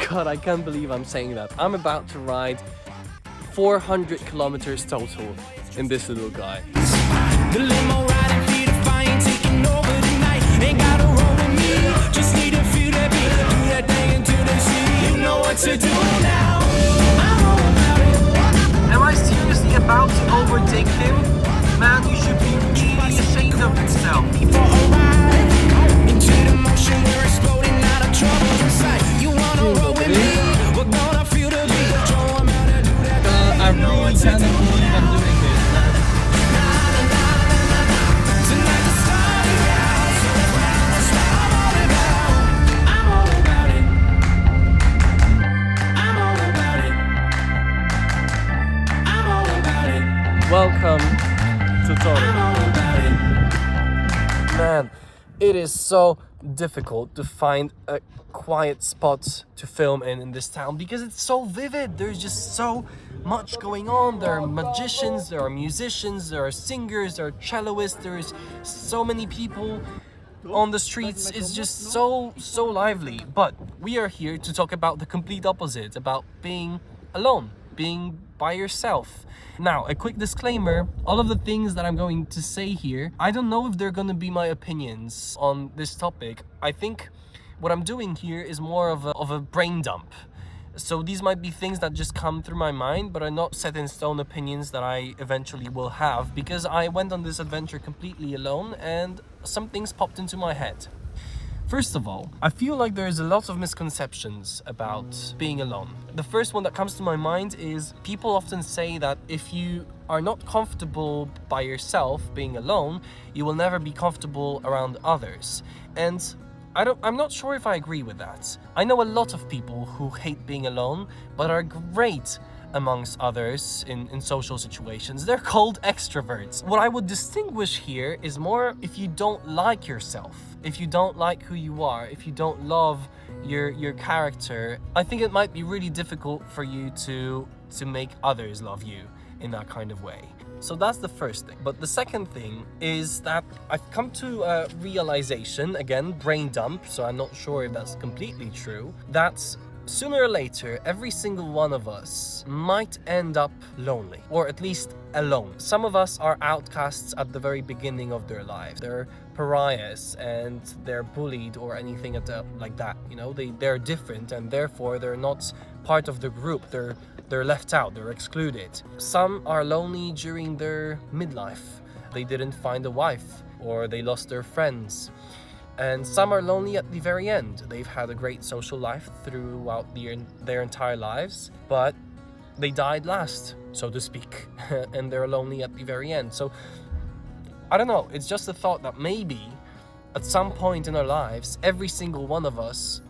God, I can't believe I'm saying that. I'm about to ride 400 kilometers total in this little guy. The limo riding feet of fire taking over the night. Ain't gotta roll with me, just need to feel that beat. Do that thing until they see. You know what to do now. I'm all about it. Am I seriously about to overtake him? Man, you should be really ashamed of yourself. For a ride into the motion, we're exploding out of trouble inside. You wanna roll with me? We're gonna feel the beat. Show 'em how to do that. I really can't believe I'm doing this. Tonight the starting out, so that's what I'm all about. I'm all about it. I'm all about it. I'm all about it. Welcome to Tori. I'm all about it. Man, it is so difficult to find a quiet spot to film in this town because it's so vivid. There's just so much going on. There are magicians, there are musicians, there are singers, there are celloists, there's so many people on the streets. It's just so lively. But we are here to talk about the complete opposite, about being alone, being by yourself. Now, a quick disclaimer, all of the things that I'm going to say here, I don't know if they're gonna be my opinions on this topic. I think what I'm doing here is more of a brain dump. So these might be things that just come through my mind, but are not set in stone opinions that I eventually will have, because I went on this adventure completely alone and some things popped into my head. First of all, I feel like there's a lot of misconceptions about being alone. The first one that comes to my mind is people often say that if you are not comfortable by yourself being alone, you will never be comfortable around others. And I'm not sure if I agree with that. I know a lot of people who hate being alone, but are great amongst others in social situations. They're called extroverts. What I would distinguish here is more if you don't like yourself, if you don't like who you are, if you don't love your character, I think it might be really difficult for you to make others love you in that kind of way. So that's the first thing. But the second thing is that I've come to a realization, again, brain dump, so I'm not sure if that's completely true, that sooner or later, every single one of us might end up lonely, or at least alone. Some of us are outcasts at the very beginning of their lives. They're pariahs and they're bullied or anything like that. You know, they're different and therefore they're not part of the group. They're left out, they're excluded. Some are lonely during their midlife. They didn't find a wife or they lost their friends. And some are lonely at the very end. They've had a great social life throughout their entire lives, but they died last, so to speak, and they're lonely at the very end. So, I don't know, it's just a thought that maybe at some point in our lives, every single one of us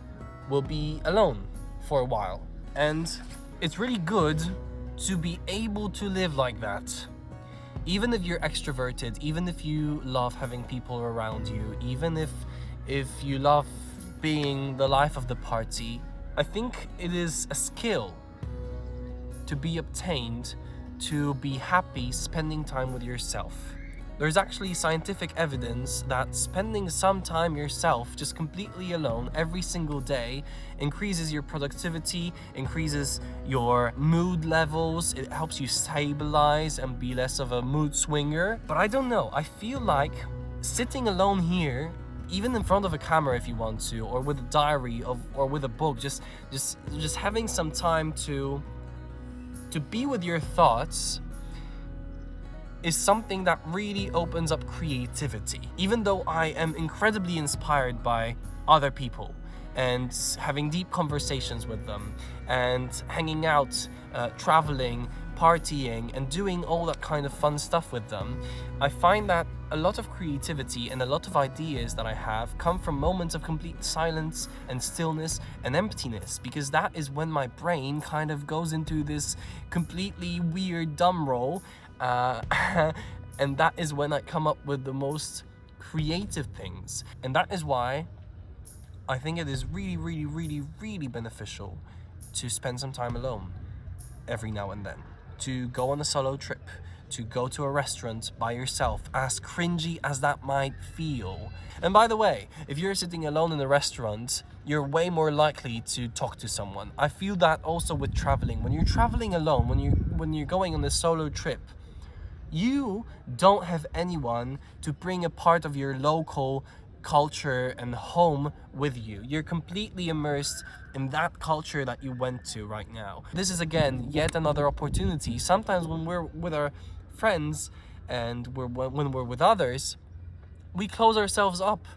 will be alone for a while. And it's really good to be able to live like that. Even if you're extroverted, even if you love having people around you, even if you love being the life of the party, I think it is a skill to be obtained to be happy spending time with yourself. There's actually scientific evidence that spending some time yourself, just completely alone every single day, increases your productivity, increases your mood levels, it helps you stabilize and be less of a mood swinger. But I don't know, I feel like sitting alone here, even in front of a camera if you want to, or with a diary or with a book, just having some time to be with your thoughts is something that really opens up creativity. Even though I am incredibly inspired by other people and having deep conversations with them and hanging out, traveling, partying and doing all that kind of fun stuff with them, I find that a lot of creativity and a lot of ideas that I have come from moments of complete silence and stillness and emptiness, because that is when my brain kind of goes into this completely weird dumb role, and that is when I come up with the most creative things. And that is why I think it is really, really, really, really beneficial to spend some time alone every now and then, to go on a solo trip, to go to a restaurant by yourself, as cringy as that might feel. And by the way, if you're sitting alone in a restaurant, you're way more likely to talk to someone. I feel that also with traveling. When you're traveling alone, when you're going on a solo trip, you don't have anyone to bring a part of your local culture and home with you. You're completely immersed in that culture that you went to right now. This is again yet another opportunity. Sometimes when we're with our friends and when we're with others, we close ourselves up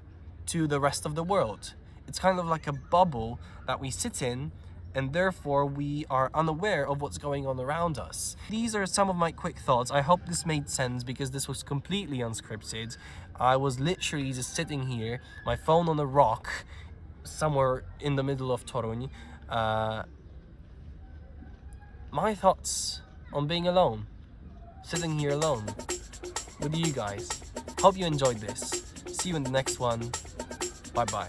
to the rest of the world. It's kind of like a bubble that we sit in, and therefore we are unaware of what's going on around us. These are some of my quick thoughts. I hope this made sense because this was completely unscripted. I was literally just sitting here, my phone on a rock, somewhere in the middle of Toruń. My thoughts on being alone, sitting here alone with you guys. Hope you enjoyed this. See you in the next one. Bye bye.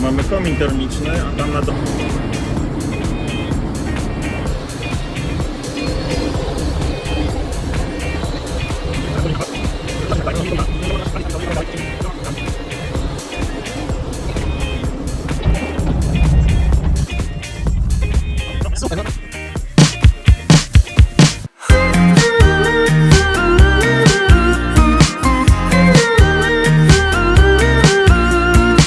Mamy komin termiczny, a tam na dole...